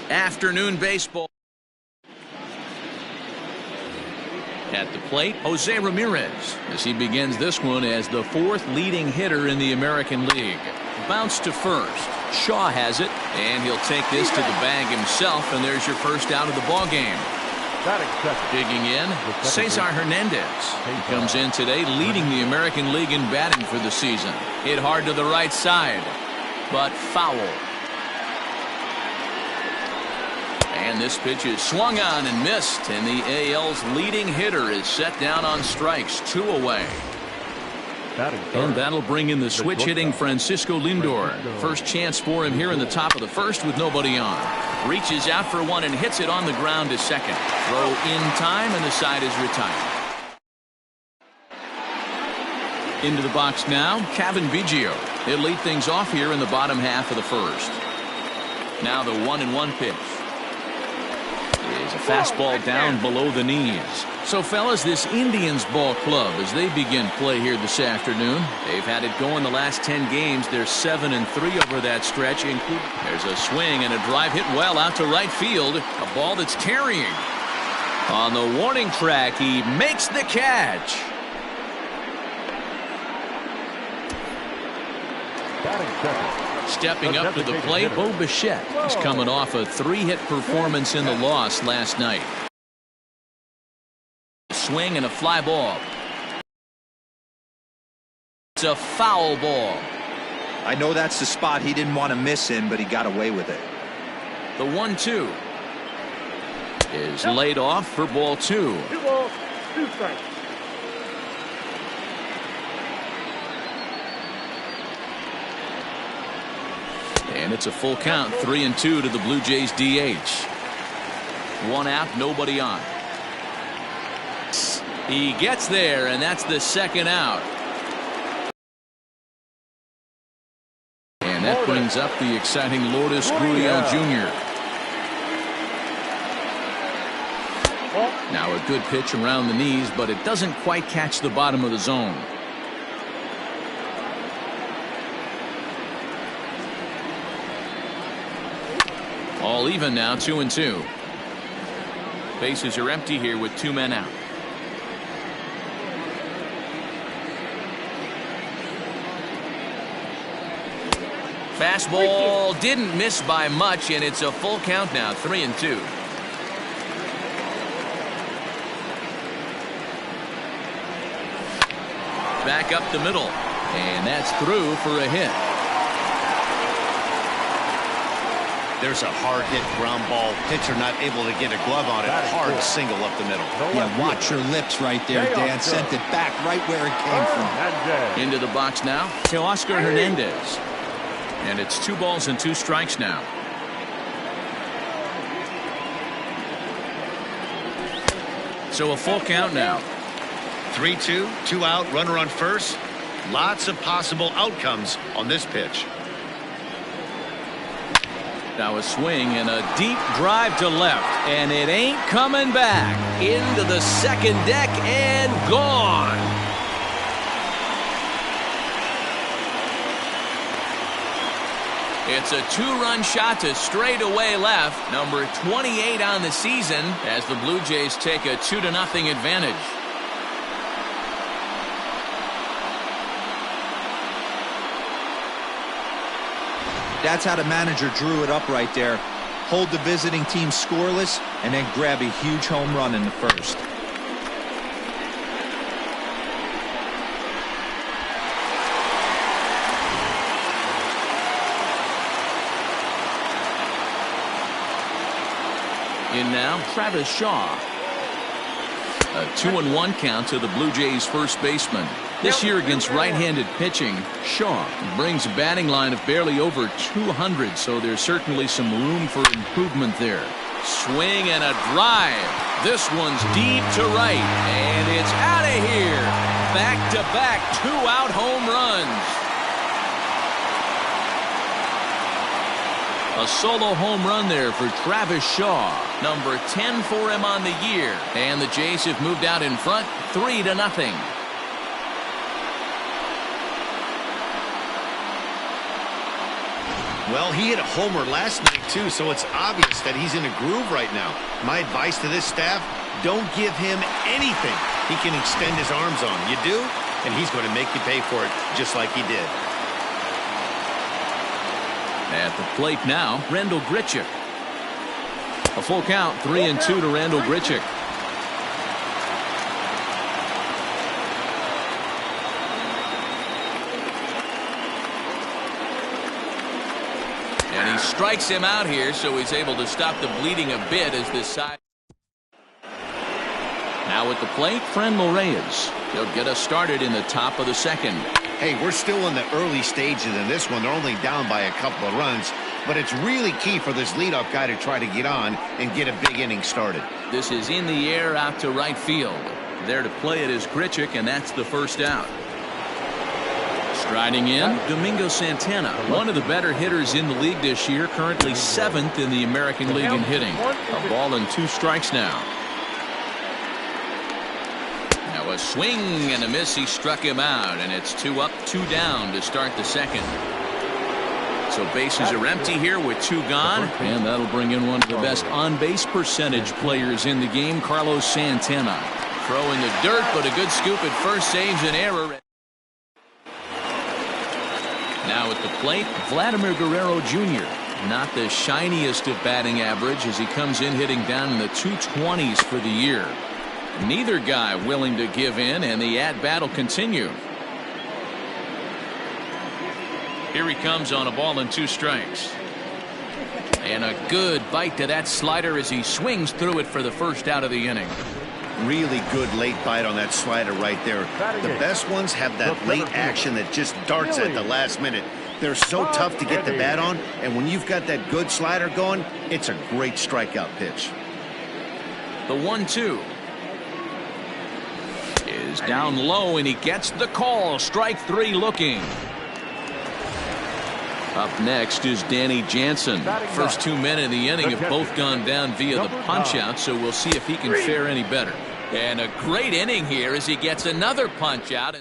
Afternoon baseball. At the plate, Jose Ramirez, as he begins this one as the fourth leading hitter in the American League. Bounce to first. Shaw has it, and he'll take this to the bag himself, and there's your first out of the ball game. Digging in, Cesar Hernandez. He comes in today leading the American League in batting for the season. Hit hard to the right side, but foul. And this pitch is swung on and missed, and the AL's leading hitter is set down on strikes, 2 away. And that'll bring in the switch hitting Francisco Lindor. First chance for him here in the top of the first with nobody on. Reaches out for one and hits it on the ground to second. Throw in time, and the side is retired. Into the box now, Cavan Biggio. He'll lead things off here in the bottom half of the first. Now the 1-1 pitch. Is a fastball down below the knees. So fellas, this Indians ball club, as they begin play here this afternoon, they've had it going the last 10 games. They're 7-3 over that stretch. There's a swing and a drive hit well out to right field. A ball that's carrying. On the warning track, he makes the catch. Stepping up to the plate, Bo Bichette. He's coming off a 3-hit performance in the loss last night. Swing and a fly ball. It's a foul ball. I know that's the spot he didn't want to miss in, but he got away with it. The 1-2 is laid off for ball 2. 2 balls, 2 strikes. And it's a full count, 3-2 to the Blue Jays DH. 1 out, nobody on. He gets there, and that's the second out. And that brings up the exciting Lourdes Gurriel Jr. Now a good pitch around the knees, but it doesn't quite catch the bottom of the zone. All even now, 2-2. Bases are empty here with 2 men out. Fastball didn't miss by much, and it's a full count now, 3-2. Back up the middle, and that's through for a hit. There's a hard hit ground ball. Pitcher not able to get a glove on it. Hard single up the middle. Yeah, watch your lips right there, Dan. Sent it back right where it came from. Into the box now to Oscar Hernandez. And it's 2 balls and 2 strikes now. So a full count now. 3-2, 2 out, runner on first. Lots of possible outcomes on this pitch. Now a swing and a deep drive to left, and it ain't coming back. Into the second deck and gone. It's a 2-run shot to straightaway left, number 28 on the season, as the Blue Jays take a 2-0 advantage. That's how the manager drew it up right there. Hold the visiting team scoreless and then grab a huge home run in the first. In now, Travis Shaw. A 2-1 count to the Blue Jays first baseman. This year against right-handed pitching, Shaw brings a batting line of barely over 200, so there's certainly some room for improvement there. Swing and a drive. This one's deep to right, and it's out of here. Back-to-back 2-out home runs. A solo home run there for Travis Shaw, number 10 for him on the year, and the Jays have moved out in front 3-0. Well, he hit a homer last night, too, so it's obvious that he's in a groove right now. My advice to this staff, don't give him anything he can extend his arms on. You do, and he's going to make you pay for it, just like he did. At the plate now, Randall Grichuk. A full count, 3-2 to Randall Grichuk. And he strikes him out here, so he's able to stop the bleeding a bit as this side. Now at the plate, Franmil Reyes. He'll get us started in the top of the second. Hey, we're still in the early stages in this one. They're only down by a couple of runs, but it's really key for this leadoff guy to try to get on and get a big inning started. This is in the air out to right field. There to play it is Grichuk, and that's the first out. Striding in, Domingo Santana, one of the better hitters in the league this year, currently 7th in the American League in hitting. A ball and 2 strikes now. Now a swing and a miss. He struck him out, and it's 2 up, 2 down to start the second. So bases are empty here with 2 gone, and that'll bring in one of the best on-base percentage players in the game, Carlos Santana. Throw in the dirt, but a good scoop at first saves an error. Now at the plate, Vladimir Guerrero Jr. Not the shiniest of batting average as he comes in hitting down in the 220s for the year. Neither guy willing to give in, and the at-bat will continue. Here he comes on a ball and 2 strikes. And a good bite to that slider as he swings through it for the first out of the inning. Really good late bite on that slider right there. The best ones have that late action that just darts at the last minute. They're so tough to get the bat on, and when you've got that good slider going, it's a great strikeout pitch. The 1-2 is down low, and he gets the call. Strike 3 looking. Up next is Danny Jansen. First 2 men in the inning have both gone down via the punch-out, so we'll see if he can fare any better. And a great inning here as he gets another punch-out.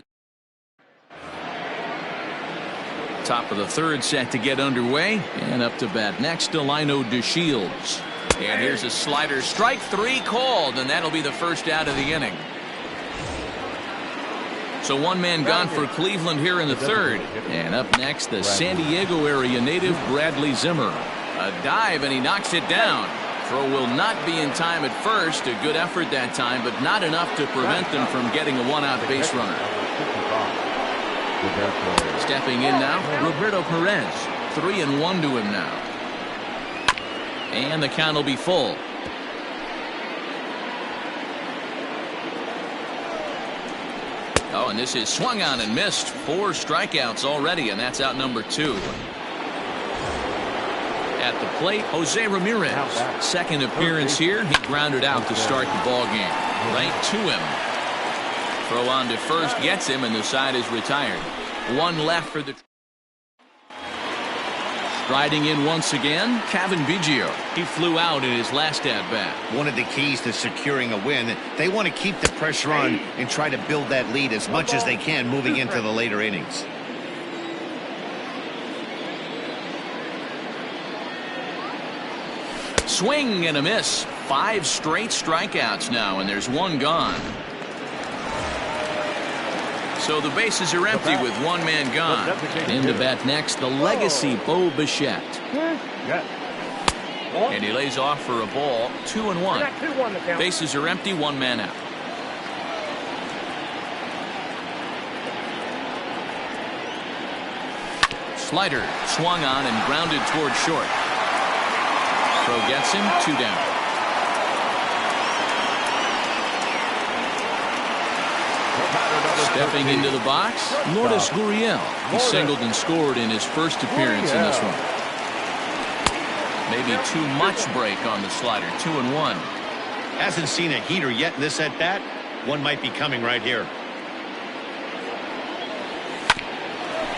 Top of the third set to get underway, and up to bat next, Delino DeShields. And here's a slider. Strike 3 called, and that'll be the first out of the inning. So 1 man gone for Cleveland here in the third. And up next, the San Diego area native Bradley Zimmer. A dive, and he knocks it down. Throw will not be in time at first. A good effort that time, but not enough to prevent them from getting a 1-out base runner. Stepping in now, Roberto Perez. 3-1 to him now. And the count will be full. Oh, and this is swung on and missed. 4 strikeouts already, and that's out number 2. At the plate, Jose Ramirez. Second appearance here. He grounded out to start the ball game. Right to him. Throw on to first gets him, and the side is retired. 1 left for the. Striding in once again, Cavan Biggio. He flew out in his last at-bat. One of the keys to securing a win, they want to keep the pressure on and try to build that lead as much as they can moving into the later innings. Swing and a miss. 5 straight strikeouts now, and there's 1 gone. So the bases are empty with 1 man gone. In to bat next, the legacy Bo Bichette. And he lays off for a ball. 2-1. Bases are empty, 1 man out. Slider swung on and grounded toward short. Throw gets him. 2 down. Stepping into the box, Lourdes Gurriel. He singled and scored in his first appearance in this one. Maybe too much break on the slider. 2-1. Hasn't seen a heater yet in this at-bat. One might be coming right here.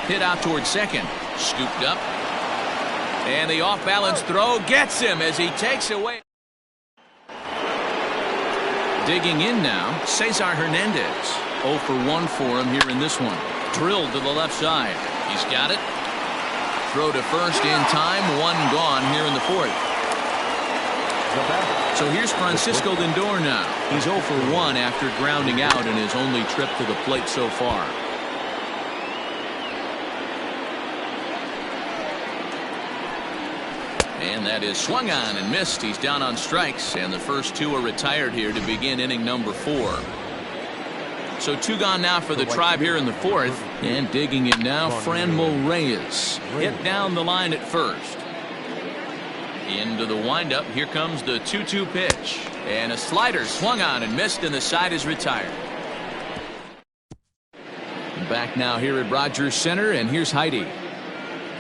Hit out towards second. Scooped up. And the off-balance throw gets him as he takes away. Digging in now, Cesar Hernandez. 0 for 1 for him here in this one. Drilled to the left side. He's got it. throw to first in time. One gone here in the fourth. So here's Francisco Lindor now. He's 0 for 1 after grounding out in his only trip to the plate so far. And that is swung on and missed. He's down on strikes, and the first two are retired here to begin inning number 4. So 2 gone now for the Tribe here in the fourth. And digging in now, Franmil Reyes. Hit down the line at first. Into the windup. Here comes the 2-2 pitch. And a slider swung on and missed, and the side is retired. Back now here at Rogers Center, and here's Heidi.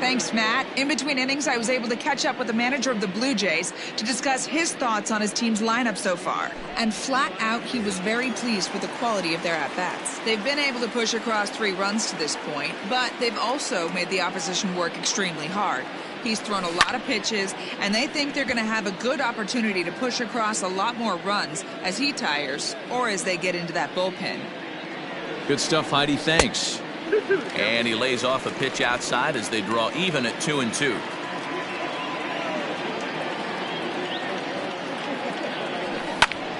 Thanks, Matt. In between innings, I was able to catch up with the manager of the Blue Jays to discuss his thoughts on his team's lineup so far. And flat out, he was very pleased with the quality of their at-bats. They've been able to push across 3 runs to this point, but they've also made the opposition work extremely hard. He's thrown a lot of pitches, and they think they're going to have a good opportunity to push across a lot more runs as he tires or as they get into that bullpen. Good stuff, Heidi. Thanks. And he lays off a pitch outside as they draw even at 2-2.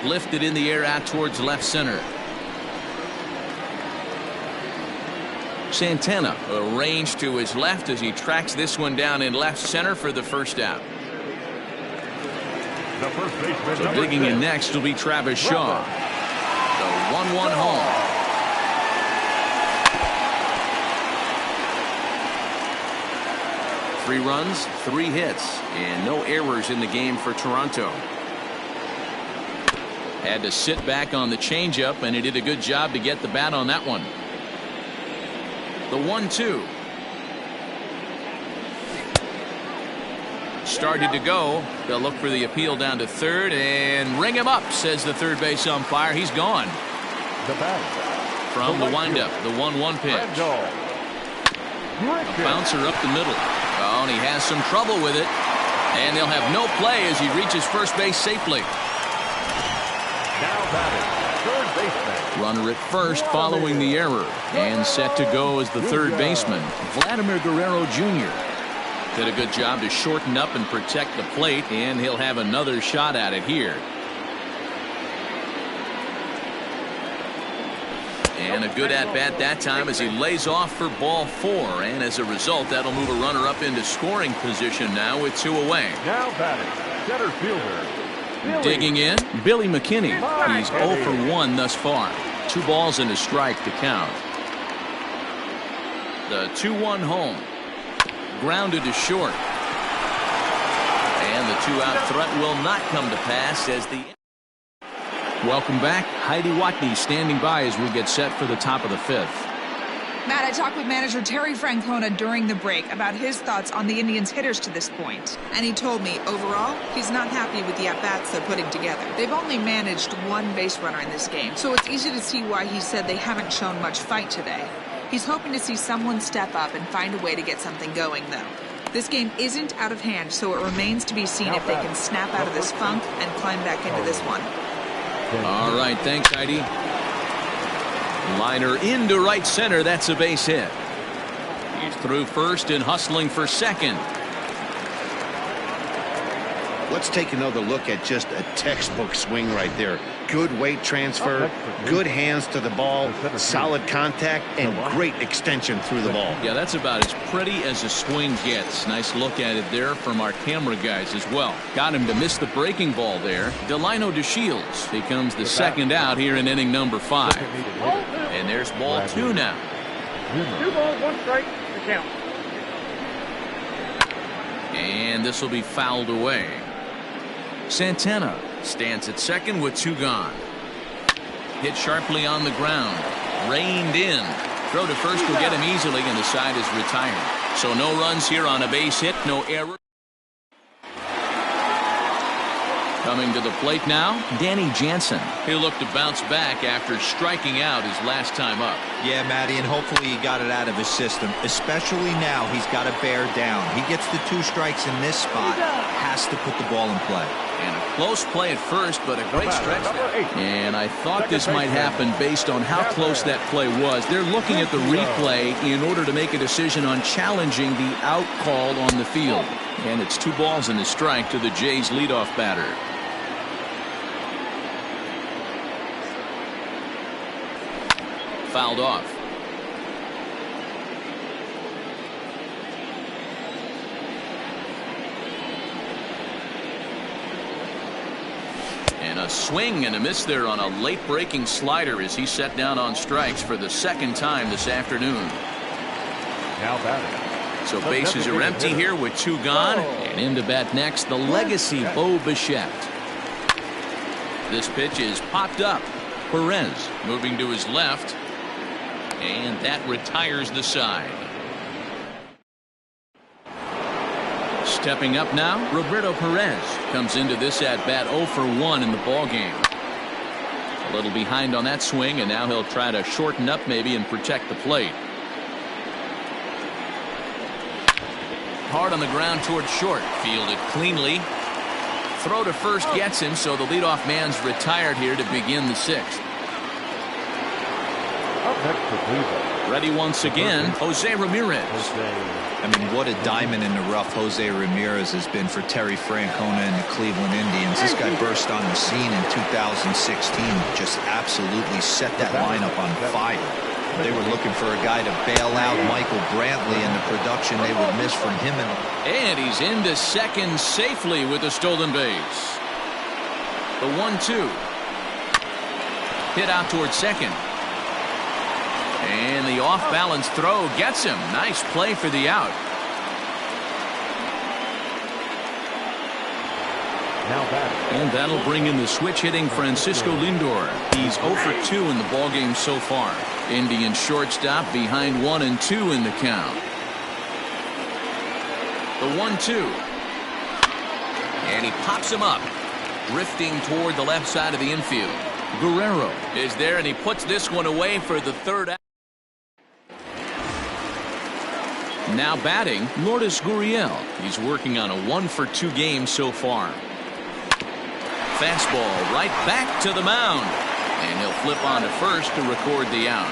Lifted in the air out towards left center. Santana arranged to his left as he tracks this one down in left center for the first out. So digging in next will be Travis Shaw. The 1-1 home. Three runs, 3 hits, and no errors in the game for Toronto. Had to sit back on the changeup, and he did a good job to get the bat on that one. The 1-2. Started to go. They'll look for the appeal down to third and ring him up, says the third base umpire. He's gone. From the windup, the 1-1 pitch. A bouncer up the middle. Oh, and he has some trouble with it. And they'll have no play as he reaches first base safely. Now batting, third baseman. Runner at first following the error. And set to go as the third baseman, Vladimir Guerrero Jr. Did a good job to shorten up and protect the plate, and he'll have another shot at it here. And a good at-bat that time as he lays off for ball 4. And as a result, that'll move a runner up into scoring position now with 2 away. Now batting, center fielder. Digging in, Billy McKinney. He's 0 for 1 thus far. 2 balls and a strike to count. The 2-1 home. Grounded to short. And the 2-out threat will not come to pass as the... Welcome back. Heidi Watney standing by as we get set for the top of the 5th. Matt, I talked with manager Terry Francona during the break about his thoughts on the Indians' hitters to this point. And he told me, overall, he's not happy with the at-bats they're putting together. They've only managed 1 base runner in this game, so it's easy to see why he said they haven't shown much fight today. He's hoping to see someone step up and find a way to get something going, though. This game isn't out of hand, so it remains to be seen if they can snap out of this funk and climb back into this one. All right, thanks, Heidi. Liner into right center. That's a base hit. He's through first and hustling for second. Let's take another look at just a textbook swing right there. Good weight transfer, good hands to the ball, solid contact, and great extension through the ball. Yeah, that's about as pretty as a swing gets. Nice look at it there from our camera guys as well. Got him to miss the breaking ball there. Delino DeShields becomes the second out here in inning number 5. And there's ball 2 now. 2 balls, 1 strike to count. And this will be fouled away. Santana stands at second with 2 gone. Hit sharply on the ground. Reined in. Throw to first will get him easily, and the side is retired. So no runs here on a base hit, no error. Coming to the plate now, Danny Jansen. He'll look to bounce back after striking out his last time up. Yeah, Matty, and hopefully he got it out of his system. Especially now, he's got to bear down. He gets the 2 strikes in this spot, has to put the ball in play. And a close play at first, but a great stretch there. And I thought this might happen based on how close that play was. They're looking at the replay in order to make a decision on challenging the out call on the field. And it's 2 balls and a strike to the Jays leadoff batter. Fouled off. And a swing and a miss there on a late breaking slider as he set down on strikes for the 2nd time this afternoon. Now batting. So bases are empty here with 2 gone. And in to bat next, the legacy Bo Bichette. This pitch is popped up. Perez moving to his left. And that retires the side. Stepping up now, Roberto Perez comes into this at bat 0 for 1 in the ball game. A little behind on that swing, and now he'll try to shorten up maybe and protect the plate. Hard on the ground towards short, fielded cleanly. Throw to first gets him, so the leadoff man's retired here to begin the 6th. Up next for Cleveland. Ready once again, Jose Ramirez. I mean, what a diamond in the rough Jose Ramirez has been for Terry Francona and the Cleveland Indians. This guy burst on the scene in 2016, just absolutely set that lineup on fire. They were looking for a guy to bail out Michael Brantley, and the production they would miss from him. And he's into second safely with a stolen base. The 1-2. Hit out towards second. And the off-balance throw gets him. Nice play for the out. Now batting. And that'll bring in the switch-hitting Francisco Lindor. He's 0 for 2 in the ballgame so far. Indian shortstop behind 1 and 2 in the count. The 1-2. And he pops him up, drifting toward the left side of the infield. Guerrero is there, and he puts this one away for the 3rd out. Now batting, Lourdes Gurriel. He's working on a 1 for 2 game so far. Fastball right back to the mound. And he'll flip on to first to record the out.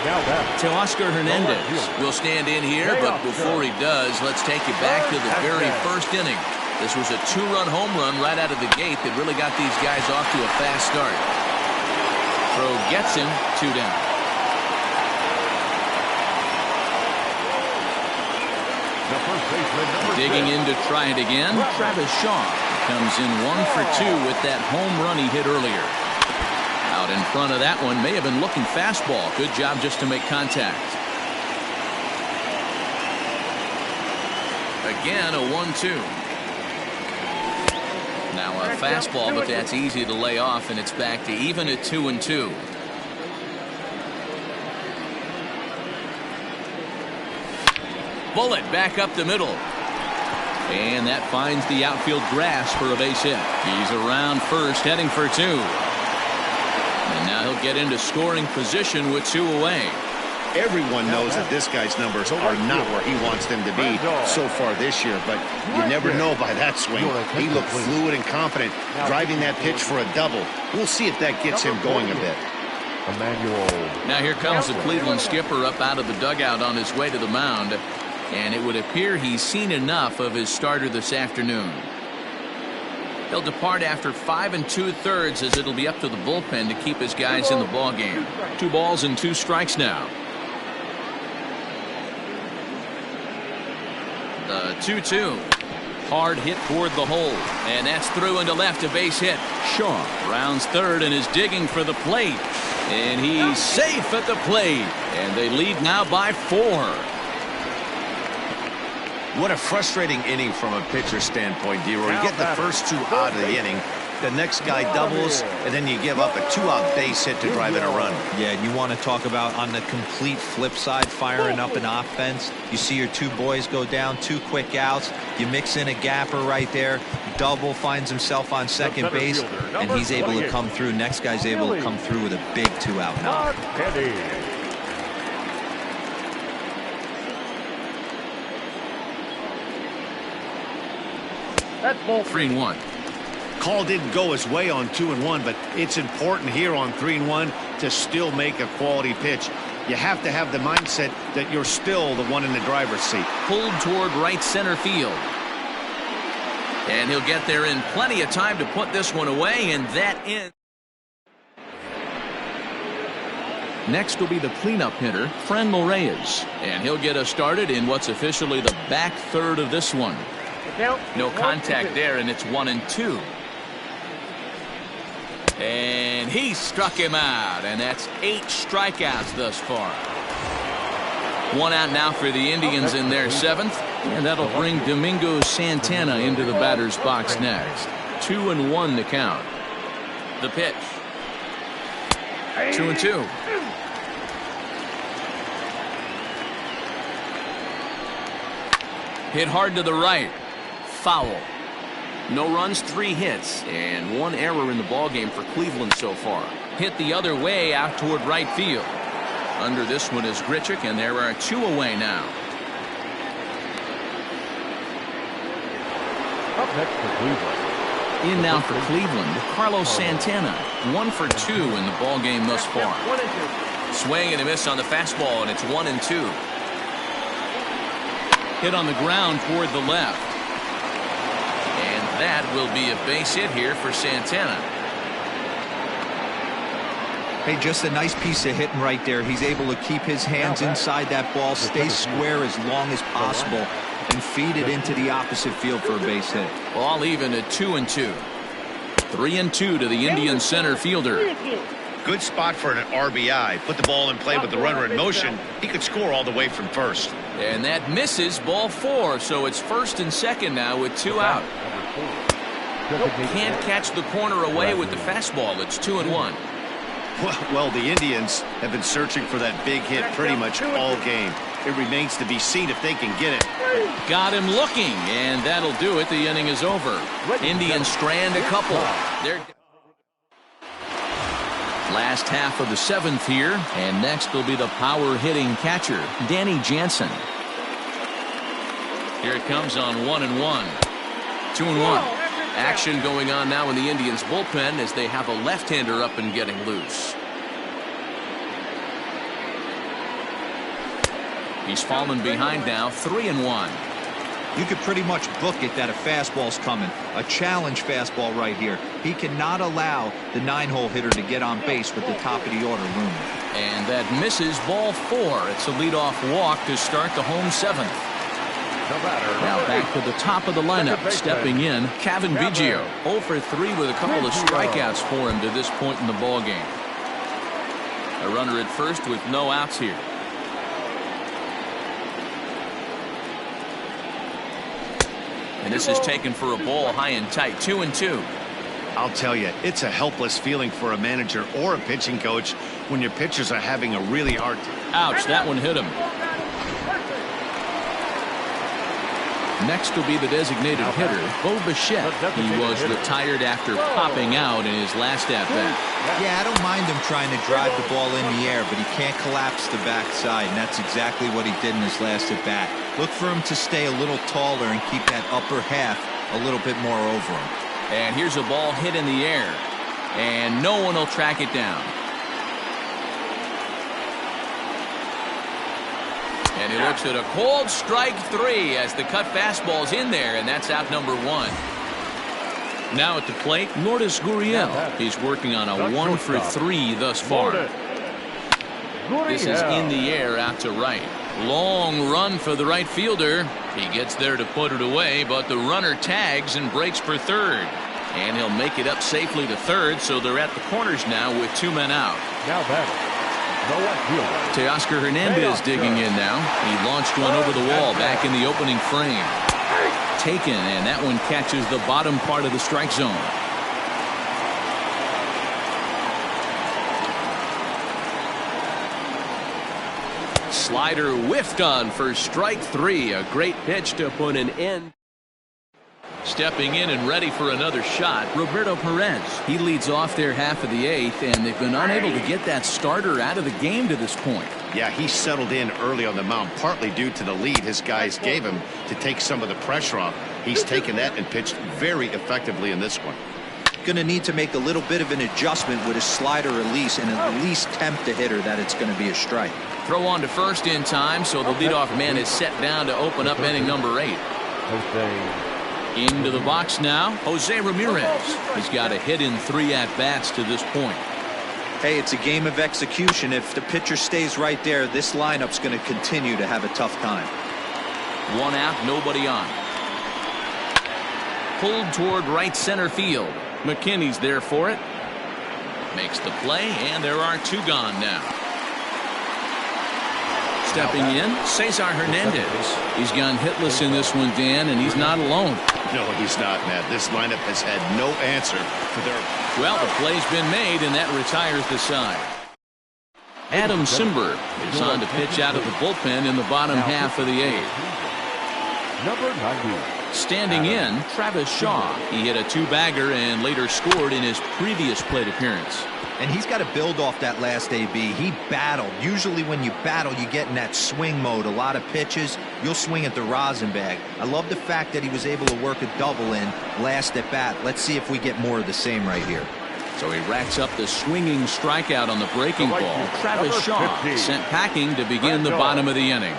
Now batting. Teoscar Hernandez will stand in here, but before he does, let's take you back to the very first inning. This was a 2-run home run right out of the gate that really got these guys off to a fast start. Throw gets him, 2 down. Digging in to try it again, Travis Shaw comes in 1 for 2 with that home run he hit earlier. Out in front of that one, may have been looking fastball. Good job just to make contact. Again, a 1-2. Now a fastball, but that's easy to lay off, and it's back to even at 2-2. Bullet back up the middle. And that finds the outfield grass for a base hit. He's around first, heading for 2. And now he'll get into scoring position with 2 away. Everyone knows that this guy's numbers are not where he wants them to be so far this year, but you never know by that swing. He looked fluid and confident, driving that pitch for a double. We'll see if that gets him going a bit. Now here comes the Cleveland skipper up out of the dugout on his way to the mound. And it would appear he's seen enough of his starter this afternoon. He'll depart after 5 2/3 as it'll be up to the bullpen to keep his guys in the ballgame. 2 balls and 2 strikes now. The 2-2. Hard hit toward the hole. And that's through into left, a base hit. Shaw rounds third and is digging for the plate. And he's safe at the plate. And they lead now by 4. What a frustrating inning from a pitcher standpoint, D-Roy. You get the first 2 out of the inning. The next guy doubles, and then you give up a 2-out base hit to drive in a run. Yeah, and you want to talk about on the complete flip side, firing up an offense. You see your 2 boys go down, 2 quick outs. You mix in a gapper right there. Double, finds himself on second base, and he's able to come through. Next guy's able to come through with a big 2-out knock. 3-1. Call didn't go his way on 2-1, but it's important here on 3-1 to still make a quality pitch. You have to have the mindset that you're still the one in the driver's seat. Pulled toward right center field. And he'll get there in plenty of time to put this one away, and that ends. Next will be the cleanup hitter, Franmil Reyes, and he'll get us started in what's officially the back third of this one. No contact there, and it's 1-2. And he struck him out, and that's 8 strikeouts thus far. 1 out now for the Indians in their 7th, and that'll bring Domingo Santana into the batter's box next. 2-1 the count. The pitch. 2-2. Hit hard to the right. Foul. No runs, 3 hits, and 1 error in the ballgame for Cleveland so far. Hit the other way out toward right field. Under this one is Grichuk, and there are 2 away now. Up next for Cleveland. In now for Cleveland, Carlos Santana. 1 for 2 in the ballgame thus far. Swing and a miss on the fastball, and it's 1-2. Hit on the ground toward the left. And that will be a base hit here for Santana. Hey, just a nice piece of hitting right there. He's able to keep his hands inside that ball, stay square as long as possible, and feed it into the opposite field for a base hit. Ball even at 2-2. 3-2 to the Indian center fielder. Good spot for an RBI. Put the ball in play with the runner in motion. He could score all the way from first. And that misses, ball 4. So it's first and second now with 2 out. Can't catch the corner away with the fastball. It's 2-1. Well, the Indians have been searching for that big hit pretty much all game. It remains to be seen if they can get it. Got him looking, and that'll do it. The inning is over. Indians strand a couple. They're last half of the 7th here, and next will be the power hitting catcher, Danny Jansen. Here it comes on 1-1. 2-1. Action going on now in the Indians bullpen as they have a left-hander up and getting loose. He's fallen behind now, 3-1. You could pretty much book it that a fastball's coming. A challenge fastball right here. He cannot allow the 9-hole hitter to get on base with the top of the order looming. And that misses, ball 4. It's a leadoff walk to start the home 7th. Now back to the top of the lineup, stepping in, Cavan Biggio. 0 for 3 with a couple of strikeouts for him to this point in the ballgame. A runner at first with no outs here. And this is taken for a ball high and tight. 2-2. I'll tell you, it's a helpless feeling for a manager or a pitching coach when your pitchers are having a really hard time. Ouch, that one hit him. Next will be the designated hitter, Bo Bichette. He was retired after popping out in his last at-bat. Yeah, I don't mind him trying to drive the ball in the air, but he can't collapse the backside, and that's exactly what he did in his last at-bat. Look for him to stay a little taller and keep that upper half a little bit more over him. And here's a ball hit in the air, and no one will track it down. And he looks at a cold strike 3 as the cut fastball's in there, and that's out number 1. Now at the plate, Lourdes Gurriel. He's working on a 1 for 3 thus far. This is in the air out to right. Long run for the right fielder. He gets there to put it away, but the runner tags and breaks for third. And he'll make it up safely to third, so they're at the corners now with 2 men out. Now batting. Teoscar Hernandez digging in now. He launched one over the wall back in the opening frame. Taken, and that one catches the bottom part of the strike zone. Slider whiffed on for strike 3. A great pitch to put an end. Stepping in and ready for another shot, Roberto Perez. He leads off their half of the 8th, and they've been unable to get that starter out of the game to this point. Yeah, he settled in early on the mound, partly due to the lead his guys gave him to take some of the pressure off. He's taken that and pitched very effectively in this one. Going to need to make a little bit of an adjustment with his slider release and at least tempt the hitter that it's going to be a strike. Throw on to first in time, so the leadoff man is set down to open up inning number 8. Into the box now, Jose Ramirez. He's got a hit in 3 at-bats to this point. Hey, it's a game of execution. If the pitcher stays right there, this lineup's going to continue to have a tough time. 1 out, nobody on. Pulled toward right center field. McKinney's there for it. Makes the play, and there are 2 gone now. Stepping in, Cesar Hernandez. He's gone hitless in this one, Dan, and he's not alone. No, he's not, Matt. This lineup has had no answer for their... Well, the play's been made, and that retires the side. Adam Simber is on to pitch out of the bullpen in the bottom half of the 8th. Number 90. Standing in, Travis Shaw. He hit a 2-bagger and later scored in his previous plate appearance. And he's got to build off that last AB. He battled. Usually when you battle, you get in that swing mode. A lot of pitches, you'll swing at the rosin bag. I love the fact that he was able to work a double in last at bat. Let's see if we get more of the same right here. So he racks up the swinging strikeout on the breaking ball. Travis Shaw sent packing to begin the bottom of the inning.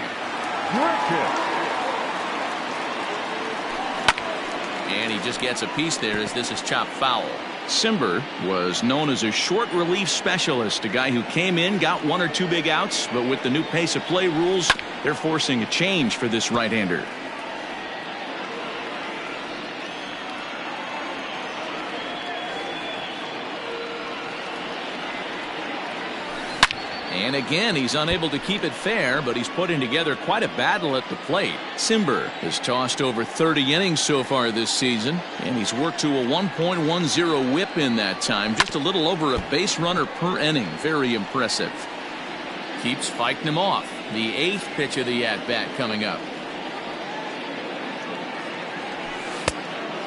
And he just gets a piece there as this is chopped foul. Simber was known as a short relief specialist, a guy who came in, got 1 or 2 big outs, but with the new pace of play rules, they're forcing a change for this right-hander. And again, he's unable to keep it fair, but he's putting together quite a battle at the plate. Simber has tossed over 30 innings so far this season, and he's worked to a 1.10 whip in that time, just a little over a base runner per inning. Very impressive. Keeps fighting him off. The 8th pitch of the at-bat coming up.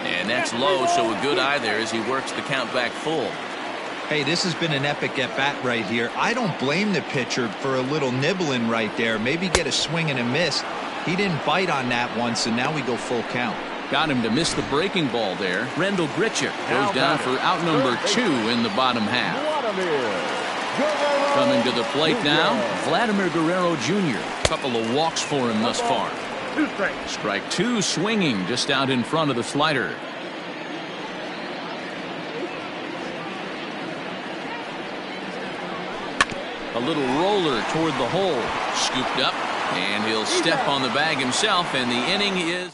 And that's low, so a good eye there as he works the count back full. Hey, this has been an epic at-bat right here. I don't blame the pitcher for a little nibbling right there. Maybe get a swing and a miss. He didn't bite on that one, so now we go full count. Got him to miss the breaking ball there. Rendell Grichuk goes down for out number 2 in the bottom half. Coming to the plate now, Vladimir Guerrero Jr. Couple of walks for him thus far. Strike 2 swinging just out in front of the slider. A little roller toward the hole. Scooped up, and he'll step on the bag himself, and the inning is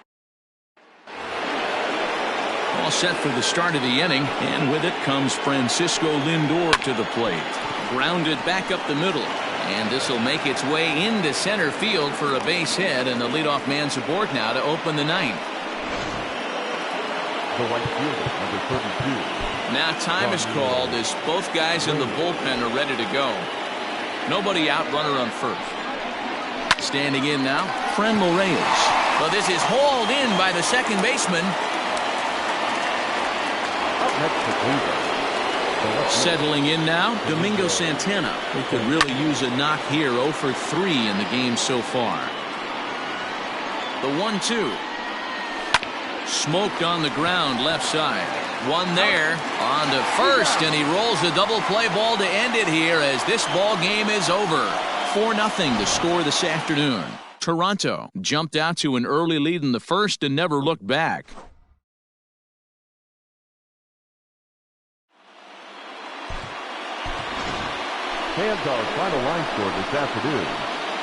all set for the start of the inning, and with it comes Francisco Lindor to the plate. Grounded back up the middle, and this will make its way into center field for a base hit, and the leadoff man's aboard now to open the 9th. The right fielder, number 32. Now time is called as both guys in the bullpen are ready to go. Nobody out, runner on first. Standing in now, Franmil Reyes. Well, this is hauled in by the second baseman. Up next to Cleveland. Settling in now, Domingo Santana. He could really use a knock here. 0 for 3 in the game so far. The 1-2. Smoked on the ground left side. One there on to first, and he rolls the double play ball to end it here as this ball game is over. 4-0 the score this afternoon. Toronto jumped out to an early lead in the first and never looked back. Fans our final line score this afternoon.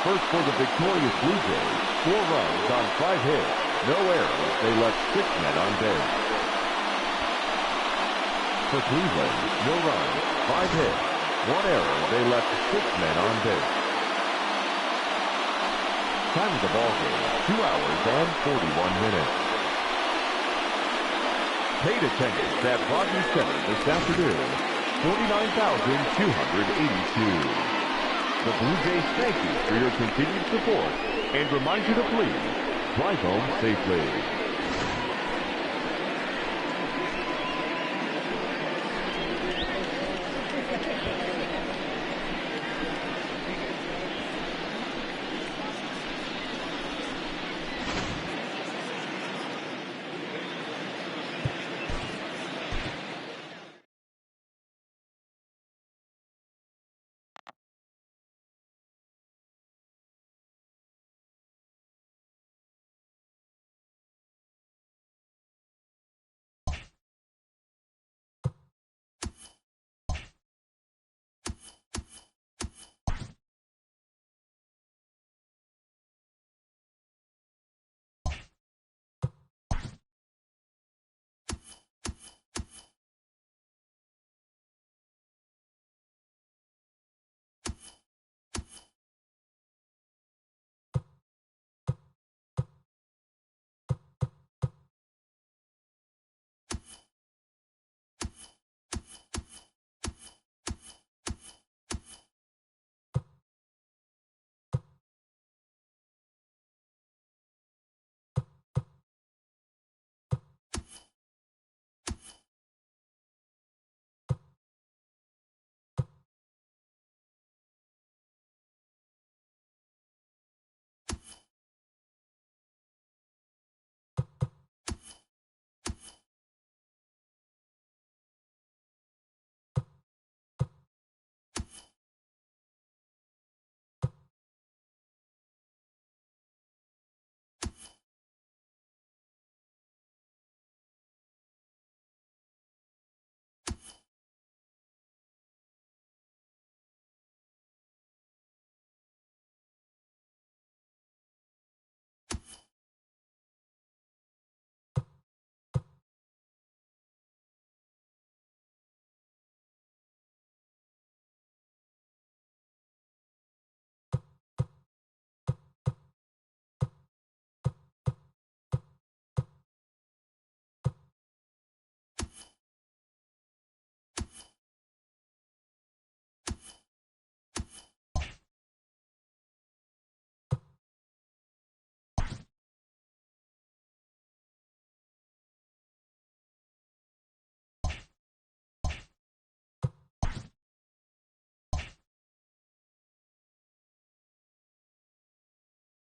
First for the victorious Blue Jays, 4 runs on 5 hits. No errors. They left 6 men on base. For Cleveland, no runs, 5 hits, 1 error. They left 6 men on base. Time of the ball game, 2 hours and 41 minutes. Paid attendance at Rogers Center this afternoon, 49,282. The Blue Jays thank you for your continued support and remind you to please drive home safely.